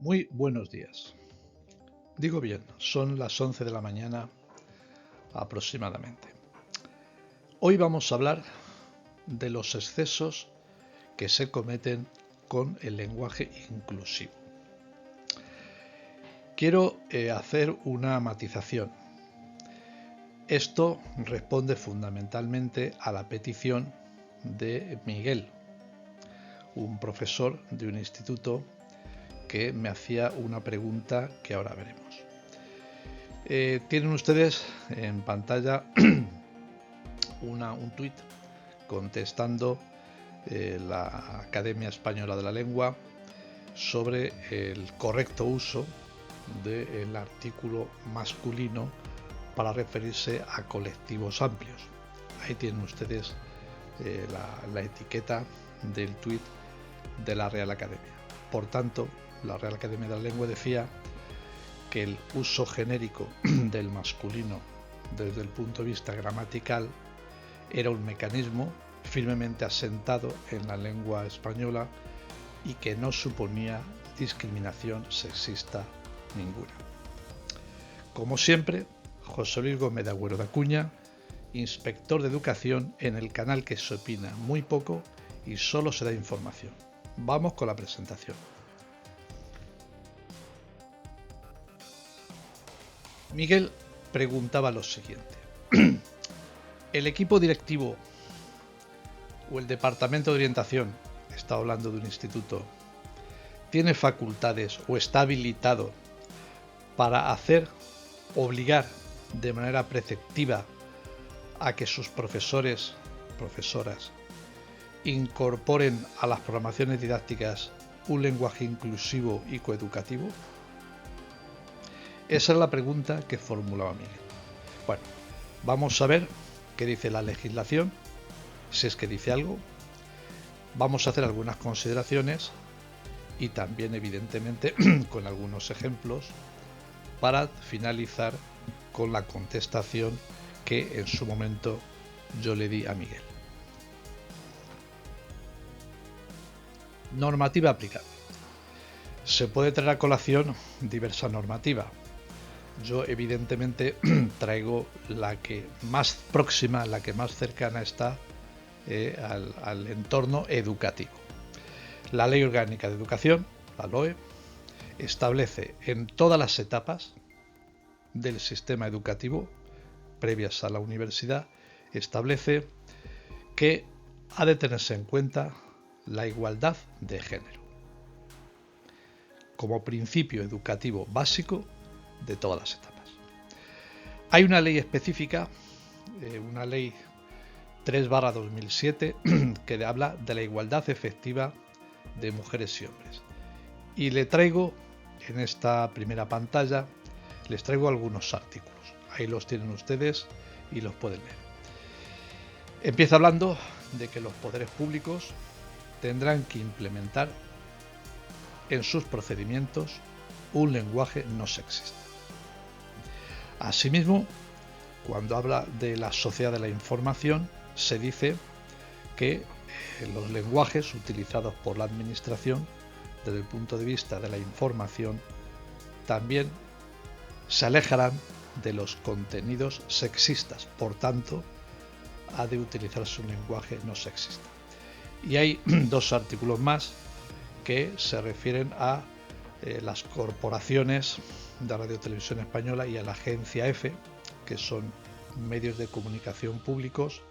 Muy buenos días. Digo bien, son las 11 de la mañana aproximadamente. Hoy vamos a hablar de los excesos que se cometen con el lenguaje inclusivo. Quiero hacer una matización. Esto responde fundamentalmente a la petición de Miguel, un profesor de un instituto que me hacía una pregunta que ahora veremos. Tienen ustedes en pantalla un tuit contestando la Academia Española de la Lengua sobre el correcto uso del artículo masculino para referirse a colectivos amplios. Ahí tienen ustedes la etiqueta del tuit de la Real Academia. Por tanto, la Real Academia de la Lengua decía que el uso genérico del masculino desde el punto de vista gramatical era un mecanismo firmemente asentado en la lengua española y que no suponía discriminación sexista ninguna. Como siempre, José Luis Gómez de Agüero de Acuña, inspector de educación en el canal que se opina muy poco y solo se da información. Vamos con la presentación. Miguel preguntaba lo siguiente. ¿El equipo directivo o el departamento de orientación, está hablando de un instituto, tiene facultades o está habilitado para obligar de manera preceptiva a que sus profesores, profesoras, incorporen a las programaciones didácticas un lenguaje inclusivo y coeducativo? Esa es la pregunta que formulaba Miguel. Bueno, vamos a ver qué dice la legislación, si es que dice algo. Vamos a hacer algunas consideraciones y también, evidentemente, con algunos ejemplos para finalizar con la contestación que en su momento yo le di a Miguel. Normativa aplicable. Se puede traer a colación diversa normativa. Yo evidentemente traigo la que más próxima, la que más cercana está al entorno educativo. La Ley Orgánica de Educación, la LOE, establece en todas las etapas del sistema educativo, previas a la universidad, establece que ha de tenerse en cuenta la igualdad de género como principio educativo básico de todas las etapas. Hay una ley específica, una ley 3/2007, que habla de la igualdad efectiva de mujeres y hombres. Y le traigo en esta primera pantalla, les traigo algunos artículos. Ahí los tienen ustedes y los pueden leer. Empieza hablando de que los poderes públicos tendrán que implementar en sus procedimientos un lenguaje no sexista. Asimismo, cuando habla de la sociedad de la información, se dice que los lenguajes utilizados por la administración desde el punto de vista de la información también se alejarán de los contenidos sexistas. Por tanto, ha de utilizarse un lenguaje no sexista. Y hay dos artículos más que se refieren a las corporaciones de Radio Televisión Española y a la Agencia EFE, que son medios de comunicación públicos,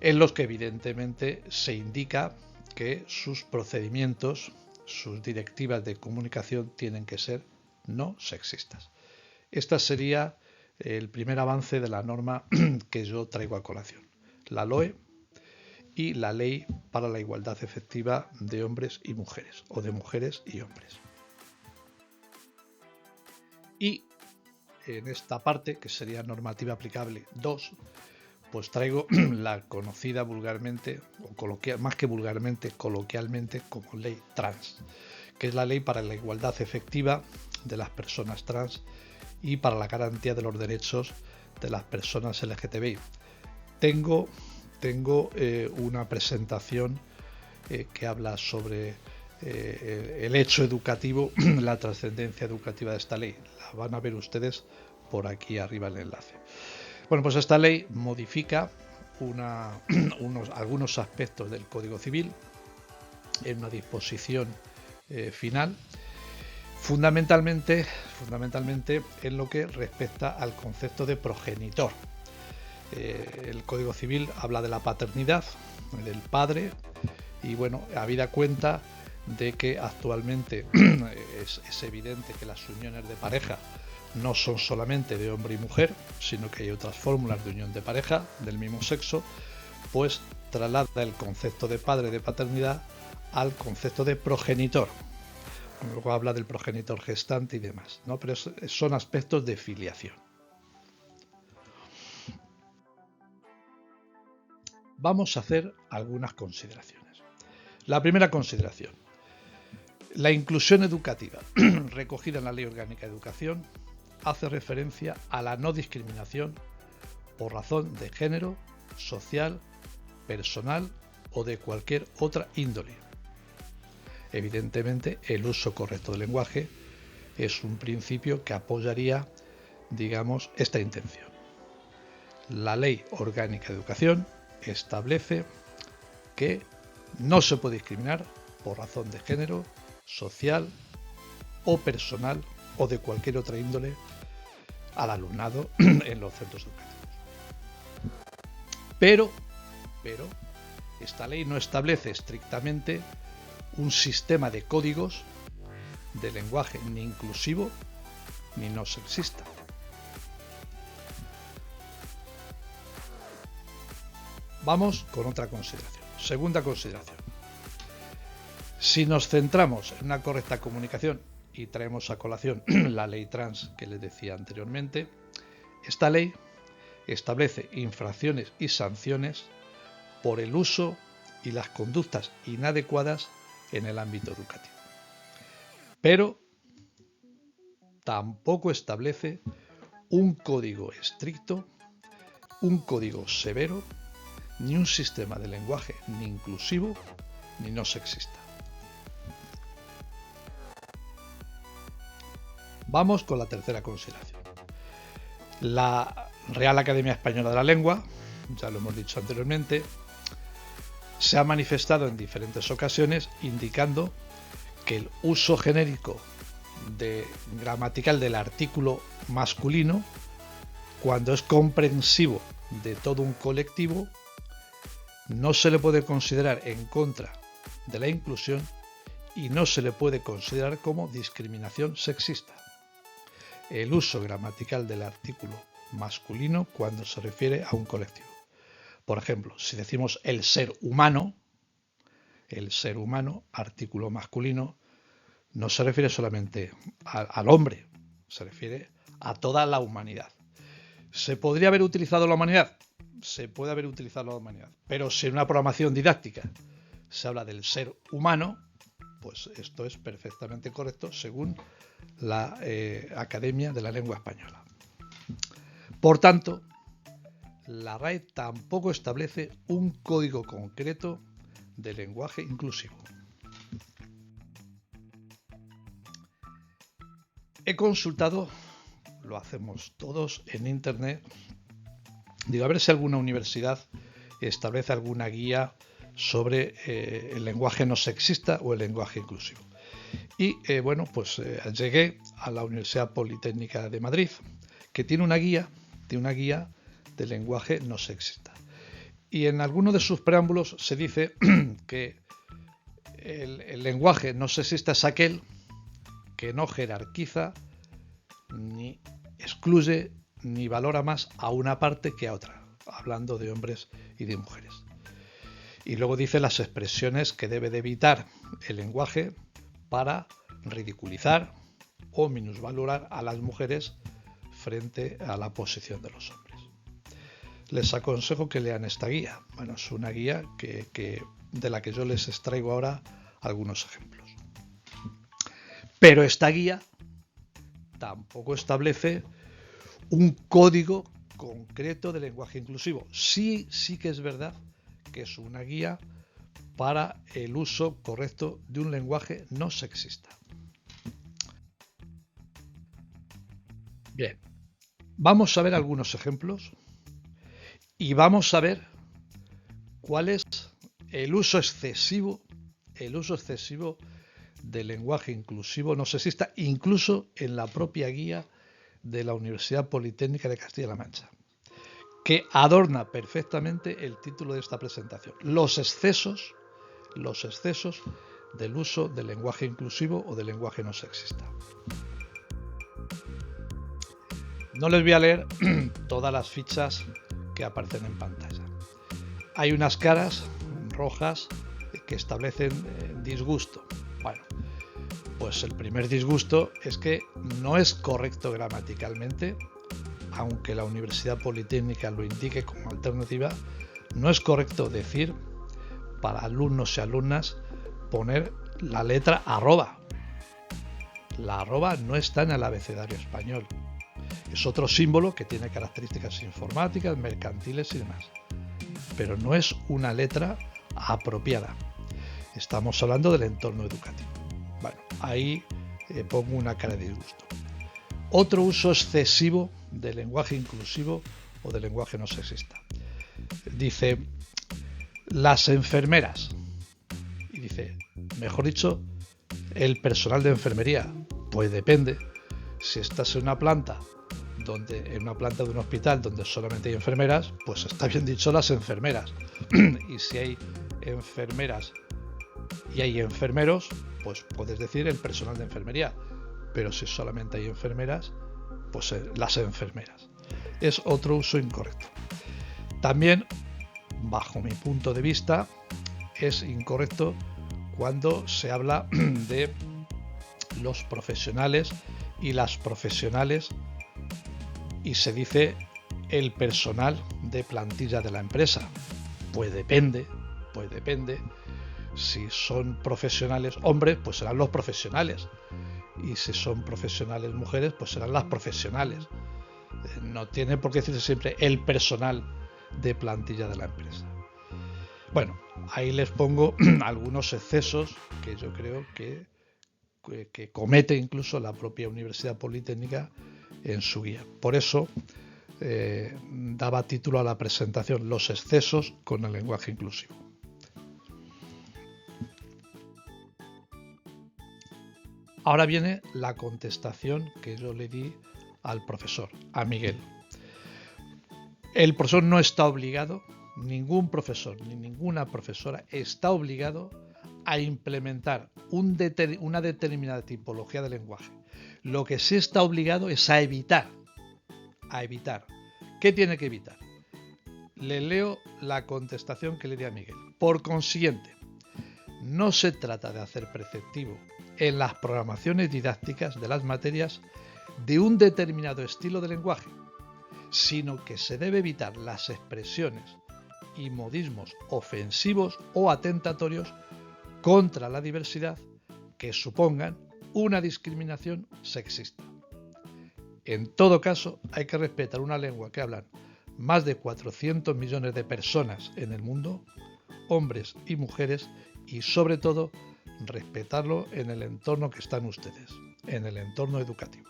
en los que evidentemente se indica que sus procedimientos, sus directivas de comunicación tienen que ser no sexistas. Este sería el primer avance de la norma que yo traigo a colación, la LOE y la Ley para la Igualdad Efectiva de Hombres y Mujeres, o de mujeres y hombres. Y en esta parte, que sería normativa aplicable 2, pues traigo la conocida vulgarmente, o más que vulgarmente, coloquialmente, como ley trans, que es la ley para la igualdad efectiva de las personas trans y para la garantía de los derechos de las personas LGTBI. Tengo una presentación que habla sobre el hecho educativo, la trascendencia educativa de esta ley. La van a ver ustedes por aquí arriba el enlace. Bueno, pues esta ley modifica algunos aspectos del Código Civil en una disposición final, fundamentalmente en lo que respecta al concepto de progenitor. El Código Civil habla de la paternidad, del padre, y bueno, habida cuenta de que actualmente es evidente que las uniones de pareja no son solamente de hombre y mujer, sino que hay otras fórmulas de unión de pareja del mismo sexo, pues traslada el concepto de padre, de paternidad, al concepto de progenitor. Luego habla del progenitor gestante y demás, ¿no? Pero son aspectos de filiación. Vamos a hacer algunas consideraciones. La primera consideración: la inclusión educativa recogida en la Ley Orgánica de Educación hace referencia a la no discriminación por razón de género, social, personal o de cualquier otra índole. Evidentemente, el uso correcto del lenguaje es un principio que apoyaría, digamos, esta intención. La Ley Orgánica de Educación establece que no se puede discriminar por razón de género, social o personal o de cualquier otra índole al alumnado en los centros educativos. Pero esta ley no establece estrictamente un sistema de códigos de lenguaje ni inclusivo ni no sexista. Vamos con otra consideración. Segunda consideración: si nos centramos en una correcta comunicación y traemos a colación la ley trans que les decía anteriormente, esta ley establece infracciones y sanciones por el uso y las conductas inadecuadas en el ámbito educativo. Pero tampoco establece un código estricto, un código severo, ni un sistema de lenguaje ni inclusivo ni no sexista. Vamos con la tercera consideración. La Real Academia Española de la Lengua, ya lo hemos dicho anteriormente, se ha manifestado en diferentes ocasiones indicando que el uso genérico gramatical del artículo masculino, cuando es comprensivo de todo un colectivo, no se le puede considerar en contra de la inclusión y no se le puede considerar como discriminación sexista. El uso gramatical del artículo masculino cuando se refiere a un colectivo. Por ejemplo, si decimos el ser humano, artículo masculino, no se refiere solamente al hombre, se refiere a toda la humanidad. ¿Se podría haber utilizado la humanidad? Se puede haber utilizado la humanidad, pero si en una programación didáctica se habla del ser humano, pues esto es perfectamente correcto según la Academia de la Lengua Española. Por tanto, la RAE tampoco establece un código concreto de lenguaje inclusivo. He consultado, lo hacemos todos en internet, digo, a ver si alguna universidad establece alguna guía sobre el lenguaje no sexista o el lenguaje inclusivo. Y llegué a la Universidad Politécnica de Madrid, que tiene una guía de lenguaje no sexista. Y en alguno de sus preámbulos se dice que el lenguaje no sexista es aquel que no jerarquiza, ni excluye, ni valora más a una parte que a otra, hablando de hombres y de mujeres. Y luego dice las expresiones que debe de evitar el lenguaje para ridiculizar o minusvalorar a las mujeres frente a la posición de los hombres. Les aconsejo que lean esta guía. Bueno, es una guía de la que yo les extraigo ahora algunos ejemplos. Pero esta guía tampoco establece un código concreto de lenguaje inclusivo. Sí que es verdad que es una guía para el uso correcto de un lenguaje no sexista. Bien, vamos a ver algunos ejemplos y vamos a ver cuál es el uso excesivo del lenguaje inclusivo no sexista, incluso en la propia guía de la Universidad Politécnica de Castilla-La Mancha, que adorna perfectamente el título de esta presentación: los excesos del uso del lenguaje inclusivo o del lenguaje no sexista. No les voy a leer todas las fichas que aparecen en pantalla. Hay unas caras rojas que establecen disgusto. Bueno, pues el primer disgusto es que no es correcto gramaticalmente, aunque la Universidad Politécnica lo indique como alternativa. No es correcto decir, para alumnos y alumnas, poner la letra arroba. La arroba no está en el abecedario español. Es otro símbolo que tiene características informáticas, mercantiles y demás. Pero no es una letra apropiada. Estamos hablando del entorno educativo. Bueno, ahí pongo una cara de disgusto. Otro uso excesivo del lenguaje inclusivo o del lenguaje no sexista. Dice, las enfermeras. Y dice, mejor dicho, el personal de enfermería. Pues depende. Si estás en una planta de un hospital donde solamente hay enfermeras, pues está bien dicho las enfermeras. Y si hay enfermeras y hay enfermeros, pues puedes decir el personal de enfermería. Pero si solamente hay enfermeras, pues las enfermeras. Es otro uso incorrecto. También, bajo mi punto de vista, es incorrecto cuando se habla de los profesionales y las profesionales y se dice el personal de plantilla de la empresa. Pues depende. Si son profesionales hombres, pues serán los profesionales. Y si son profesionales mujeres, pues serán las profesionales. No tiene por qué decirse siempre el personal de plantilla de la empresa. Bueno, ahí les pongo algunos excesos que yo creo que comete incluso la propia Universidad Politécnica en su guía. Por eso daba título a la presentación: los excesos con el lenguaje inclusivo. Ahora viene la contestación que yo le di al profesor, a Miguel. El profesor no está obligado, ningún profesor ni ninguna profesora está obligado a implementar una determinada tipología de lenguaje. Lo que sí está obligado es a evitar. ¿Qué tiene que evitar? Le leo la contestación que le di a Miguel. Por consiguiente, no se trata de hacer preceptivo en las programaciones didácticas de las materias de un determinado estilo de lenguaje, sino que se debe evitar las expresiones y modismos ofensivos o atentatorios contra la diversidad que supongan una discriminación sexista. En todo caso, hay que respetar una lengua que hablan más de 400 millones de personas en el mundo, hombres y mujeres, y sobre todo respetarlo en el entorno que están ustedes, en el entorno educativo.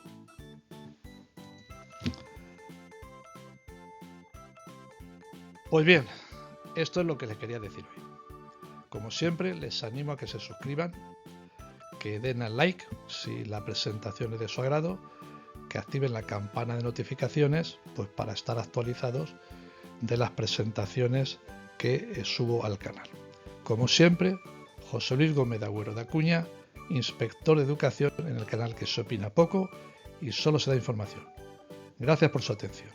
Pues bien, esto es lo que les quería decir hoy. Como siempre, les animo a que se suscriban, que den al like si la presentación es de su agrado, que activen la campana de notificaciones, pues para estar actualizados de las presentaciones que subo al canal. Como siempre, José Luis Gómez Agüero de Acuña, inspector de educación en el canal que se opina poco y solo se da información. Gracias por su atención.